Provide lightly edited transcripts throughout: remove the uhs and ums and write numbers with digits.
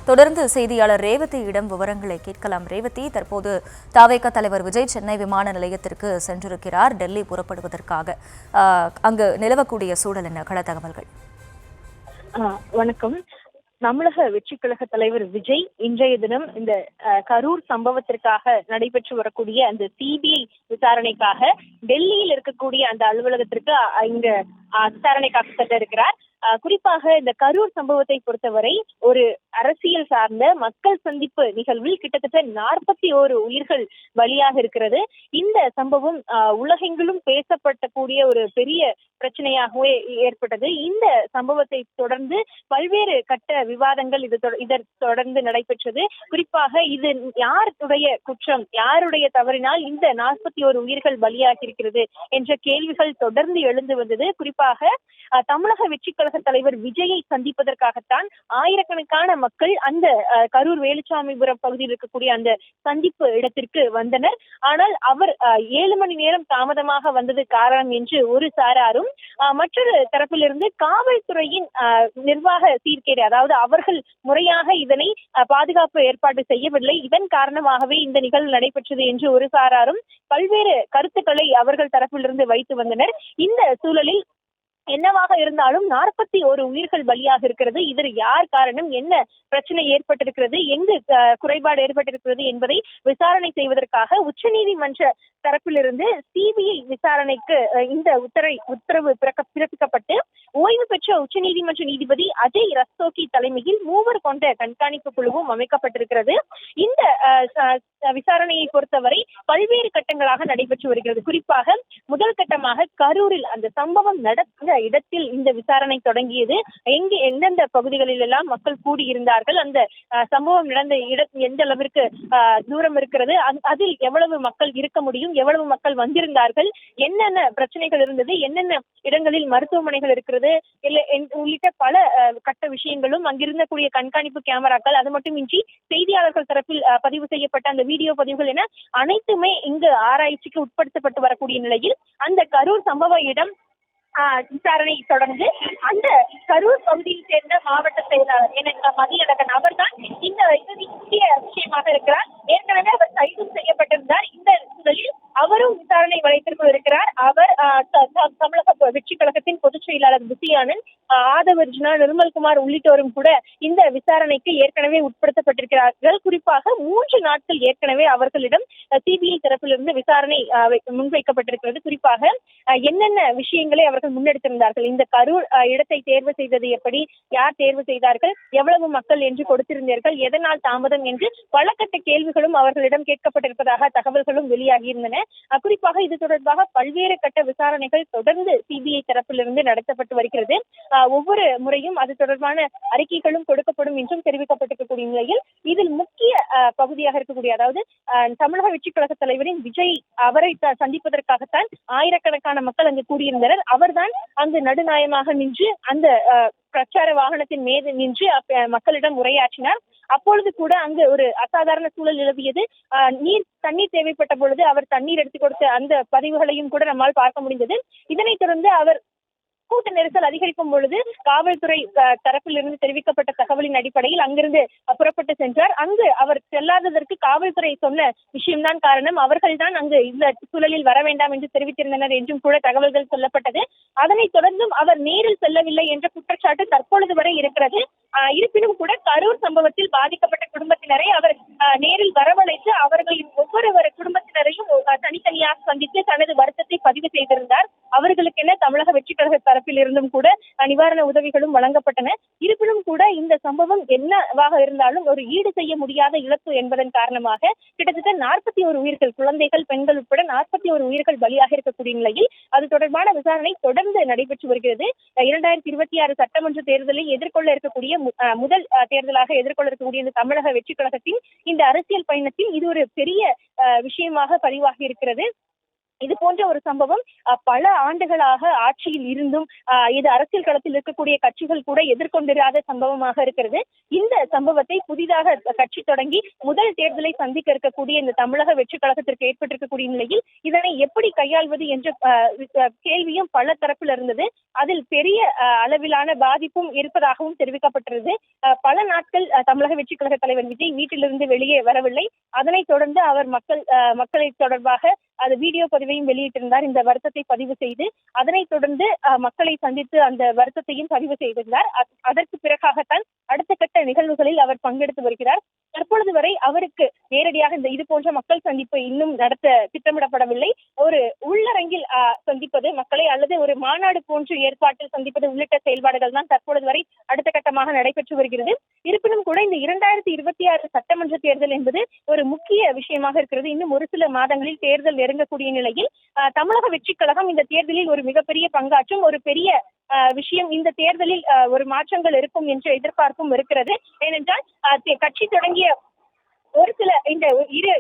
தொடர்ந்து செய்தியாளர் ரேவதியிடம் விவரங்களை கேட்கலாம். ரேவதி, தற்போது தவேக தலைவர் விஜய் சென்னை விமான நிலையத்திற்கு சென்றிருக்கிறார் டெல்லி புறப்படுவதற்காக. அங்கு நிலவக்கூடிய சூழல் என்ன? கள தகவல்கள். வணக்கம். தமிழக வெற்றி கழக தலைவர் விஜய் இன்றைய தினம் இந்த கரூர் சம்பவத்திற்காக நடைபெற்று வரக்கூடிய அந்த சிபிஐ விசாரணைக்காக டெல்லியில் இருக்கக்கூடிய அந்த அலுவலகத்திற்கு இங்க விசாரணைக்காக சென்றிருக்கிறார். குறிப்பாக இந்த கரூர் சம்பவத்தை பொறுத்தவரை ஒரு அரசியல் சார்ந்த மக்கள் சந்திப்பு நிகழ்வில் கிட்டத்தட்ட 41 உயிர்கள் பலியாக இருக்கிறது. இந்த சம்பவம் உலகெங்கிலும் பேசப்படக்கூடிய ஒரு பெரிய பிரச்சனையாகவே ஏற்பட்டது. இந்த சம்பவத்தை தொடர்ந்து பல்வேறு கட்ட விவாதங்கள் இதை தொடர்ந்து நடைபெற்றது. குறிப்பாக இது யாருடைய குற்றம், யாருடைய தவறினால் இந்த 41 உயிர்கள் பலியாகி இருக்கிறது என்ற கேள்விகள் தொடர்ந்து எழுந்து வந்தது. குறிப்பாக தமிழக வெற்றி கழக தலைவர் விஜயை சந்திப்பதற்காகத்தான் ஆயிரக்கணக்கான மக்கள் அந்த கரூர் வேலுச்சாமிபுரம் பகுதியில் இருக்கக்கூடிய அந்த சந்திப்பு இடத்திற்கு வந்தனர். ஆனால் அவர் 7 மணி நேரம் தாமதமாக வந்தது காரணம் என்று ஒரு சாராரும், மற்றொரு தரப்பிலிருந்து காவல்துறையின் நிர்வாக சீர்கேடு, அதாவது அவர்கள் முறையாக இதனை பாதுகாப்பு ஏற்பாடு செய்யவில்லை, இதன் காரணமாகவே இந்த நிகழ்வு நடைபெற்றது என்று ஒரு சாராரும் பல்வேறு கருத்துக்களை அவர்கள் தரப்பிலிருந்து வைத்து வந்தனர். இந்த சூழலில் என்னவாக இருந்தாலும் 41 உயிர்கள் பலியாக இருக்கிறது. இதில் யார் காரணம், என்ன பிரச்சனை ஏற்பட்டிருக்கிறது, எங்கு குறைபாடு ஏற்பட்டிருக்கிறது என்பதை விசாரணை செய்வதற்காக உச்சநீதிமன்ற தரப்பிலிருந்து சிபிஐ விசாரணைக்கு இந்த உத்தரவு பிறப்பிக்கப்பட்டு ஓய்வு பெற்ற உச்சநீதிமன்ற நீதிபதி அஜய் ரஸ்தோகி தலைமையில் 3 கொண்ட கண்காணிப்பு குழுவும் அமைக்கப்பட்டிருக்கிறது. இந்த விசாரணையை பொறுத்தவரை பல்வேறு கட்டங்களாக நடைபெற்று வருகிறது. குறிப்பாக முதல் கட்டமாக கரூரில் அந்த சம்பவம் நடந்த இடத்தில் இந்த விசாரணை தொடங்கியது. எந்தெந்த பகுதிகளில் எல்லாம் மக்கள் கூடியிருந்தார்கள், அந்த சம்பவம் நடந்த இடம் எந்த அளவிற்கு தூரம் இருக்கிறது, அதில் எவ்வளவு மக்கள் இருக்க முடியும், எவ்வளவு மக்கள் வந்திருந்தார்கள், என்னென்ன பிரச்சனைகள் இருந்தது, என்னென்ன இடங்களில் மருத்துவமனைகள் இருக்கிறது உள்ளிட்ட பல கட்ட விஷயங்களும், அங்கிருந்தக்கூடிய கண்காணிப்பு கேமராக்கள், அது மட்டுமின்றி செய்தியாளர்கள் தரப்பில் பதிவு செய்யப்பட்ட அந்த வீடியோ பதிவுகள் என அனைத்துமே இங்கு ஆராய்ச்சிக்கு உட்படுத்தப்பட்டு வரக்கூடிய நிலையில் அந்த கரூர் சம்பவ இடம் விசாரணை தொடர்ந்து அந்த கரூர் பகுதியை சேர்ந்த மாவட்ட செயலாளர் மதியழகன் அவர்தான் இந்த முக்கிய விஷயமாக இருக்கிறார். ஏற்கனவே அவர் கைது செய்யப்பட்டிருந்தார். இந்த சூழலில் அவரும் விசாரணை வளையத்திற்குள் இருக்கிறார். அவர் தமிழக வெற்றி கழகத்தின் பொதுச் செயலாளர் புசியானந்த், ஆதவர்ஜுனா, நிர்மல்குமார் உள்ளிட்டோரும் கூட இந்த விசாரணைக்கு ஏற்கனவே உட்படுத்தப்பட்டிருக்கிறார்கள். குறிப்பாக 3 நாட்கள் ஏற்கனவே அவர்களிடம் சிபிஐ தரப்பிலிருந்து விசாரணை முன்வைக்கப்பட்டிருக்கிறது. குறிப்பாக என்னென்ன விஷயங்களை அவர்கள் முன்னெடுத்திருந்தார்கள், இந்த கரூர் இடத்தை தேர்வு செய்தது எப்படி, யார் தேர்வு செய்தார்கள், எவ்வளவு மக்கள் என்று கொடுத்திருந்தார்கள், எதனால் தாமதம் என்று பல கட்ட கேள்விகளும் அவர்களிடம் கேட்கப்பட்டிருப்பதாக தகவல்களும் வெளியாகியிருந்தன. குறிப்பாக இது தொடர்பாக பல்வேறு கட்ட விசாரணைகள் தொடர்ந்து சிபிஐ தரப்பிலிருந்து நடத்தப்பட்டு வருகிறது. ஒவ்வொரு முறையும் அது தொடர்பான அறிக்கைகளும் கொடுக்கப்படும் என்றும் தெரிவிக்கப்பட்டிருக்கக்கூடிய நிலையில் இதில் முக்கிய பகுதியாக இருக்கக்கூடிய, அதாவது தமிழக வெற்றி கழக தலைவரின் விஜய் அவரை சந்திப்பதற்காகத்தான் ஆயிரக்கணக்கான மக்கள் அங்கு கூடியிருந்தனர். அவர்தான் அங்கு நடுநாயமாக நின்று அந்த பிரச்சார வாகனத்தின் மீது நின்று மக்களிடம் உரையாற்றினார். அப்பொழுது கூட அங்கு ஒரு அசாதாரண சூழல் நிலவியது. தண்ணீர் தேவைப்பட்ட பொழுது அவர் தண்ணீர் எடுத்துக் கொடுத்த அந்த பதிவுகளையும் கூட நம்மால் பார்க்க முடிந்தது. இதனைத் தொடர்ந்து அவர் கூட்ட நெரிசல் அதிகரிக்கும் பொழுது காவல்துறை தரப்பிலிருந்து தெரிவிக்கப்பட்ட தகவலின் அடிப்படையில் அங்கிருந்து புறப்பட்டு சென்றார். அங்கு அவர் செல்லாததற்கு காவல்துறை சொன்ன விஷயம்தான் காரணம். அவர்கள்தான் அங்கு இந்த சூழலில் வர வேண்டாம் என்று தெரிவித்திருந்தனர் என்றும் கூட தகவல்கள் சொல்லப்பட்டது. அதனைத் தொடர்ந்தும் அவர் நேரில் செல்லவில்லை என்ற குற்றச்சாட்டு தற்பொழுது வரை இருக்கிறது. இருப்பினும் கூட கரூர் சம்பவத்தில் பாதிக்கப்பட்ட குடும்பத்தினரை அவர் நேரில் வரவழைத்து அவர்களின் ஒவ்வொரு குடும்பத்தினரையும் தனித்தனியாக சந்தித்து தனது வருத்தத்தை பதிவு செய்திருந்தார். அவர்களுக்கென தமிழக வெற்றி கழக தரப்பில் இருந்தும் கூட நிவாரண உதவிகளும் வழங்கப்பட்டன. இருப்பினும் கூட இந்த சம்பவம் என்னவாக இருந்தாலும் ஒரு ஈடு செய்ய முடியாத இழப்பு என்பதன் காரணமாக கிட்டத்தட்ட 41 உயிர்கள், குழந்தைகள், பெண்கள் உட்பட 41 உயிர்கள் பலியாக இருக்கக்கூடிய நிலையில் அது தொடர்பான விசாரணை தொடர்ந்து நடைபெற்று வருகிறது. 2026 சட்டமன்ற தேர்தலை எதிர்கொள்ள இருக்கக்கூடிய முதல் தேர்தலாக எதிர்கொள்ள இருக்கக்கூடிய இந்த தமிழக வெற்றி கழகத்தின் இந்த அரசியல் பயணத்தில் இது ஒரு பெரிய விஷயமாக பதிவாகி இருக்கிறது. இது போன்ற ஒரு சம்பவம் பல ஆண்டுகளாக ஆட்சியில் இருந்தும் இது அரசியல் களத்தில் இருக்கக்கூடிய கட்சிகள் கூட எதிர்கொண்டிராத சம்பவமாக இருக்கிறது. இந்த சம்பவத்தை புதிதாக கட்சி தொடங்கி முதல் தேர்தலை சந்திக்க இருக்கக்கூடிய இந்த தமிழக வெற்றி கழகத்திற்கு ஏற்பட்டிருக்கக்கூடிய நிலையில் இதனை எப்படி கையாள்வது என்ற கேள்வியும் பல தரப்பில் இருந்தது. அதில் பெரிய அளவிலான பாதிப்பும் இருப்பதாகவும் தெரிவிக்கப்பட்டிருந்தது. பல நாட்கள் தமிழக வெற்றி கழக தலைவர் விஜய் வீட்டிலிருந்து வெளியே வரவில்லை. அதனைத் தொடர்ந்து அவர் மக்களை தொடர்பாக அது வீடியோ பதிவையும் வெளியிட்டிருந்தார். இந்த வருத்தத்தை பதிவு செய்து அதனைத் தொடர்ந்து மக்களை சந்தித்து அந்த வருத்தத்தையும் பதிவு செய்திருந்தார். அதற்கு பிறகாகத்தான் அடுத்த கட்ட நிகழ்வுகளில் அவர் பங்கெடுத்து வருகிறார். தற்பொழுது வரை அவருக்கு நேரடியாக இந்த இது போன்ற மக்கள் சந்திப்பை இன்னும் நடத்த திட்டமிடப்படவில்லை. ஒரு உள்ளரங்கில் சந்திப்பது மக்களை அல்லது ஒரு மாநாடு போன்ற ஏற்பாட்டில் சந்திப்பது உள்ளிட்ட செயல்பாடுகள் தான் தற்பொழுது வரை அடுத்த கட்டமாக நடைபெற்று வருகிறது. இருப்பினும் கூட இந்த 2026 சட்டமன்ற தேர்தல் என்பது ஒரு முக்கிய விஷயமாக இருக்கிறது. இன்னும் ஒரு சில மாதங்களில் தேர்தல் நெருங்கக்கூடிய நிலையில் தமிழக வெற்றி கழகம் இந்த தேர்தலில் ஒரு மிகப்பெரிய பங்காற்றும் ஒரு பெரிய விஷயம் இந்த தேர்தலில் ஒரு மாற்றங்கள் இருக்கும் என்ற எதிர்பார்ப்பும் இருக்கிறது. ஏனென்றால் கட்சி தொடங்கிய ஒரு சில இந்த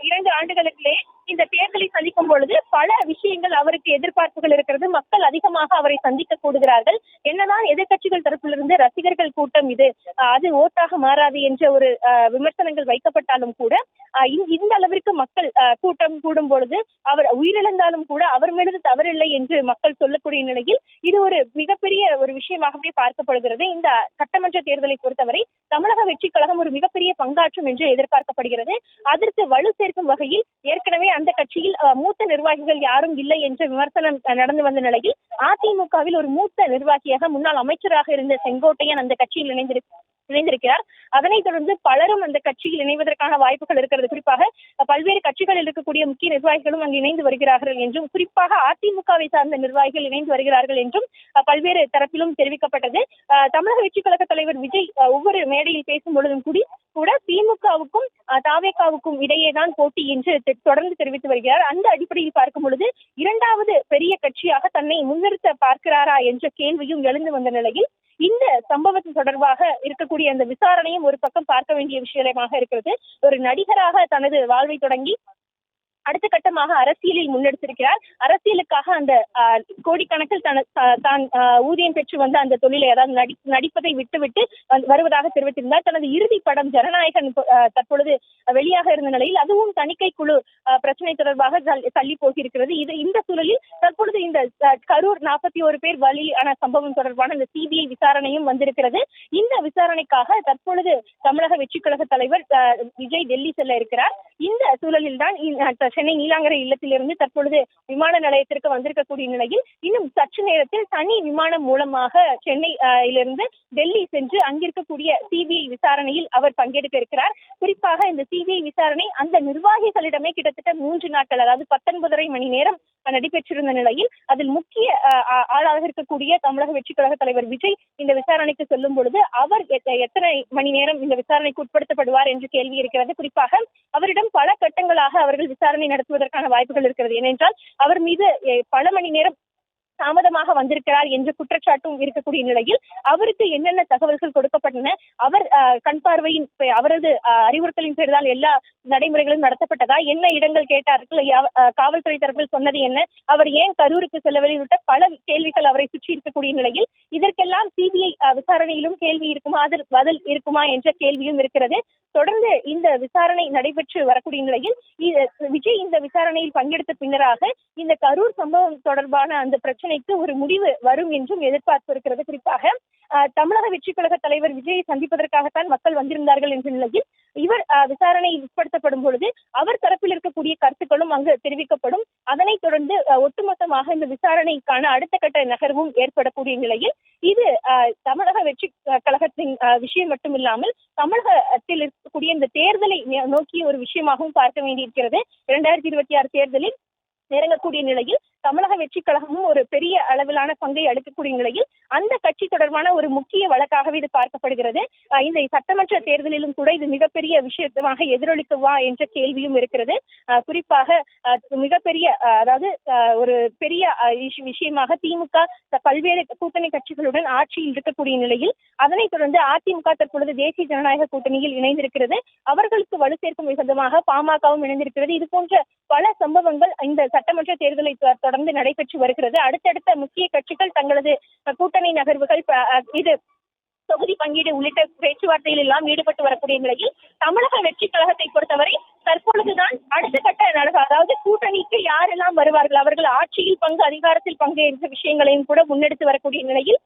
2 ஆண்டுகளுக்குள்ளே இந்த தேர்தலை சந்திக்கும் பொழுது பல விஷயங்கள் அவருக்கு எதிர்பார்ப்புகள் இருக்கிறது. மக்கள் அதிகமாக அவரை சந்திக்க கூடுகிறார்கள். என்னதான் எதிர்கட்சிகள் தரப்பிலிருந்து ரசிகர்கள் கூட்டம் இது அது ஓட்டாக மாறாது என்ற ஒரு விமர்சனங்கள் வைக்கப்பட்டாலும் கூட இந்த அளவிற்கு மக்கள் கூட்டம் கூடும் பொழுது அவர் உயிரிழந்தாலும் கூட அவர் மீது தவறில்லை என்று மக்கள் சொல்லக்கூடிய நிலையில் இது ஒரு மிகப்பெரிய ஒரு விஷயமாகவே பார்க்கப்படுகிறது. இந்த சட்டமன்ற தேர்தலை பொறுத்தவரை தமிழக வெற்றி கழகம் ஒரு மிகப்பெரிய பங்காற்றும் என்று எதிர்பார்க்கப்படுகிறது. அதற்கு வலு சேர்க்கும் வகையில் ஏற்கனவே அந்த கட்சியில் மூத்த நிர்வாகிகள் யாரும் இல்லை என்ற விமர்சனம் நடந்து வந்த நிலையில் அதிமுகவில் ஒரு மூத்த நிர்வாகியாக முன்னாள் அமைச்சராக இருந்த செங்கோட்டையன் அந்த கட்சியில் இணைந்திருக்கிறார். அதனைத் தொடர்ந்து பலரும் அந்த கட்சியில் இணைவதற்கான வாய்ப்புகள் இருக்கிறது. குறிப்பாக பல்வேறு கட்சிகளில் இருக்கக்கூடிய முக்கிய நிர்வாகிகளும் அங்கு இணைந்து வருகிறார்கள் என்றும் குறிப்பாக அதிமுகவை சார்ந்த நிர்வாகிகள் இணைந்து வருகிறார்கள் என்றும் பல்வேறு தரப்பிலும் தெரிவிக்கப்பட்டது. தமிழக வெற்றி கழக தலைவர் விஜய் ஒவ்வொரு மேடையில் பேசும் பொழுதும் கூட திமுகவுக்கும் தாவேகாவுக்கும் இடையேதான் போட்டி என்று தொடர்ந்து தெரிவித்து வருகிறார். அந்த அடிப்படையில் பார்க்கும் பொழுது 2வது பெரிய கட்சியாக தன்னை முன்னிறுத்த பார்க்கிறாரா என்ற கேள்வியும் எழுந்து வந்த நிலையில் இந்த சம்பவத்தின் தொடர்பாக இருக்கக்கூடிய அந்த விசாரணையும் ஒரு பக்கம் பார்க்க வேண்டிய விஷயமாக இருக்கிறது. ஒரு நடிகராக தனது வாழ்வை தொடங்கி அடுத்த கட்டமாக அரசியலில் முன்னெடுத்திருக்கிறார். அரசியலுக்காக அந்த கோடிக்கணக்கில் தான் ஊதியம் பெற்று வந்த அந்த தொழிலை அதாவது நடிப்பதை விட்டுவிட்டு வருவதாக தெரிவித்திருந்தார். தனது இறுதி படம் ஜனநாயகன் தற்பொழுது வெளியாக இருந்த நிலையில் அதுவும் தணிக்கை குழு பிரச்சனை தொடர்பாக தள்ளி போகியிருக்கிறது. இந்த சூழலில் தற்பொழுது இந்த கரூர் 41 பேர் பலியான சம்பவம் தொடர்பான இந்த சிபிஐ விசாரணையும் வந்திருக்கிறது. இந்த விசாரணைக்காக தற்பொழுது தமிழக வெற்றி கழக தலைவர் விஜய் டெல்லி செல்ல இருக்கிறார். இந்த சூழலில் தான் சென்னை நீலாங்கரை இல்லத்திலிருந்து தற்பொழுது விமான நிலையத்திற்கு வந்திருக்கக்கூடிய நிலையில் இன்னும் சற்று நேரத்தில் தனி விமானம் மூலமாக சென்னையிலிருந்து டெல்லி சென்று அங்கிருக்கக்கூடிய சிபிஐ விசாரணையில் அவர் பங்கெடுக்க இருக்கிறார். குறிப்பாக இந்த சிபிஐ விசாரணை அந்த நிர்வாகிகளிடமே கிட்டத்தட்ட 3 நாட்கள் அதாவது 19.5 மணி நேரம் நடைபெற்றிருந்த நிலையில் அதில் முக்கிய ஆளாக இருக்கக்கூடிய தமிழக வெற்றி கழக தலைவர் விஜய் இந்த விசாரணைக்கு செல்லும் பொழுது அவர் எத்தனை மணி நேரம் இந்த விசாரணைக்கு உட்படுத்தப்படுவார் என்று கேள்வி இருக்கிறது. குறிப்பாக அவரிடம் பல கட்டங்களாக அவர்கள் விசாரணை நடத்துவதற்கான வாய்ப்புகள் இருக்கிறது. ஏனென்றால் அவர் மீது பல மணி நேரம் தாமதமாக வந்திருக்கிறார் என்ற குற்றச்சாட்டும் இருக்கக்கூடிய நிலையில் அவருக்கு என்னென்ன தகவல்கள் கொடுக்கப்பட்டன, அவர் கண் பார்வையின் அவரது அறிவுறுத்தலின் பேர்தான் எல்லா நடைமுறைகளும் நடத்தப்பட்டதா, என்ன இடங்கள் கேட்டார்கள், காவல்துறை தரப்பில் சொன்னது என்ன, அவர் ஏன் கரூருக்கு செல்லவில்லை உள்ளிட்ட பல கேள்விகள் அவரை சுற்றி இருக்கக்கூடிய நிலையில் இதற்கெல்லாம் சிபிஐ விசாரணையிலும் கேள்வி இருக்குமா பதில் இருக்குமா என்ற கேள்வியும் இருக்கிறது. தொடர்ந்து இந்த விசாரணை நடைபெற்று வரக்கூடிய நிலையில் விஜய் இந்த விசாரணையில் பங்கெடுத்த பின்னராக இந்த கரூர் சம்பவம் தொடர்பான அந்த பிரச்சனைக்கு ஒரு முடிவு வரும் என்றும் எதிர்பார்ப்பு இருக்கிறது. குறிப்பாக தமிழக வெற்றி கழக தலைவர் விஜயை சந்திப்பதற்காகத்தான் மக்கள் வந்திருந்தார்கள் என்ற நிலையில் இவர் விசாரணையில் உட்படுத்தப்படும் பொழுது அவர் தரப்பில் இருக்கக்கூடிய கருத்துக்களும் அங்கு தெரிவிக்கப்படும். அதனைத் தொடர்ந்து ஒட்டுமொத்தமாக இந்த விசாரணைக்கான அடுத்த கட்ட நகர்வும் ஏற்படக்கூடிய நிலையில் இது தமிழக வெற்றி கழகத்தின் விஷயம் மட்டுமில்லாமல் தமிழகத்தில் இருக்கக்கூடிய இந்த தேர்தலை நோக்கிய ஒரு விஷயமாகவும் பார்க்க வேண்டியிருக்கிறது. 2026 தேர்தலில் நெருங்கக்கூடிய நிலையில் தமிழக வெற்றி கழகமும் ஒரு பெரிய அளவிலான பங்கை அளிக்கக்கூடிய நிலையில் அந்த கட்சி தொடர்பான ஒரு முக்கிய வழக்காகவே இது பார்க்கப்படுகிறது. இந்த சட்டமன்ற தேர்தலிலும் கூட இது மிகப்பெரிய விஷயமாக எதிரொலிக்குவா என்ற கேள்வியும் இருக்கிறது. குறிப்பாக மிகப்பெரிய அதாவது ஒரு பெரிய விஷயமாக திமுக பல்வேறு கூட்டணி கட்சிகளுடன் ஆட்சியில் இருக்கக்கூடிய நிலையில் அதனைத் தொடர்ந்து அதிமுக தற்பொழுது தேசிய ஜனநாயக கூட்டணியில் இணைந்திருக்கிறது. அவர்களுக்கு வலு சேர்க்கும் விதமாக பாமகவும் இணைந்திருக்கிறது. இது போன்ற பல சம்பவங்கள் இந்த சட்டமன்ற தேர்தலை தொடர்ந்து நடைபெற்று வருகிறது. அடுத்தடுத்த முக்கிய கட்சிகள் தங்களது கூட்டணி நகர்வுகள் இது தொகுதி பங்கீடு உள்ளிட்ட பேச்சுவார்த்தையில் எல்லாம் ஈடுபட்டு வரக்கூடிய நிலையில் தமிழக வெற்றி கழகத்தை பொறுத்தவரை தற்பொழுதுதான் அடுத்த கட்ட அதாவது கூட்டணிக்கு யாரெல்லாம் வருவார்கள், அவர்கள் ஆட்சியில் பங்கு அதிகாரத்தில் பங்கு என்ற விஷயங்களையும் கூட முன்னெடுத்து வரக்கூடிய நிலையில்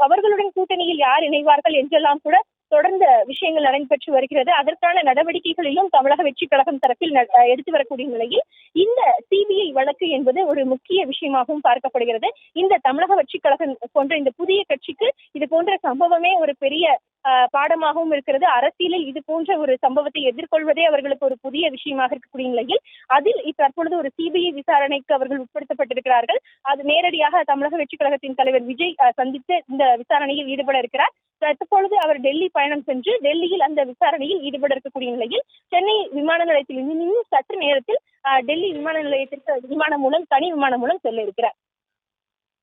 அவர்களுடன் கூட்டணியில் யார் இணைவார்கள் என்றெல்லாம் கூட தொடர்ந்த விஷயங்கள் நடைபெற்று வருகிறது. அதற்கான நடவடிக்கைகளிலும் தமிழக வெற்றி கழகம் தரப்பில் எடுத்து வரக்கூடிய நிலையில் இந்த சிபிஐ வழக்கு என்பது ஒரு முக்கிய விஷயமாகவும் பார்க்கப்படுகிறது. இந்த தமிழக வெற்றி கழகம் போன்ற இந்த புதிய கட்சிக்கு இது போன்ற சம்பவமே ஒரு பெரிய பாடமாகவும் இருக்கிறது. அரசியலில் இது போன்ற ஒரு சம்பவத்தை எதிர்கொள்வதே அவர்களுக்கு ஒரு புதிய விஷயமாக இருக்கக்கூடிய நிலையில் அதில் தற்பொழுது ஒரு சிபிஐ விசாரணைக்கு அவர்கள் உட்படுத்தப்பட்டிருக்கிறார்கள். அது நேரடியாக தமிழக வெற்றி கழகத்தின் தலைவர் விஜய் சந்தித்து இந்த விசாரணையில் ஈடுபட இருக்கிறார். தற்பொழுது அவர் டெல்லி பயணம் சென்று டெல்லியில் அந்த விசாரணையில் ஈடுபட இருக்கக்கூடிய நிலையில் சென்னை விமான நிலையத்தில் இன்னும் சற்று நேரத்தில் டெல்லி விமான நிலையத்திற்கு விமானம் மூலம் தனி விமானம் மூலம் செல்ல இருக்கிறார்.